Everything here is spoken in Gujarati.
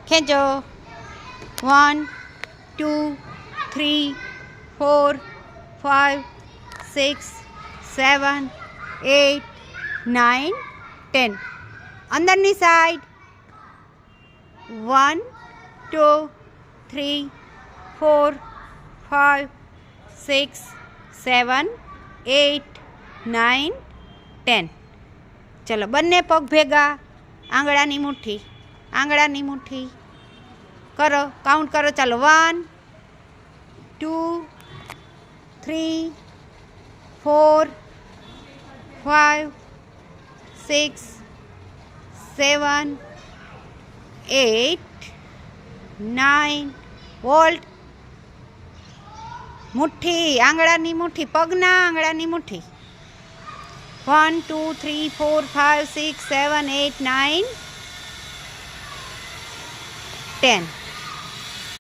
ખેંચો. 1 2 3 4 5 6 7 8 9 10. અંદરની સાઈડ 1 2 3 4 5 6 7 8 9 10. ચલો બંને પગ ભેગા, આંગળાની મુઠ્ઠી કરો, કાઉન્ટ કરો. ચાલો 1 2 3 4 5 6 7 8 9. વોલ્ટ. મુઠ્ઠી, આંગળાની મુઠ્ઠી, પગના આંગળાની મુઠ્ઠી. 1 2 3 4 5 6 7 8 9 10.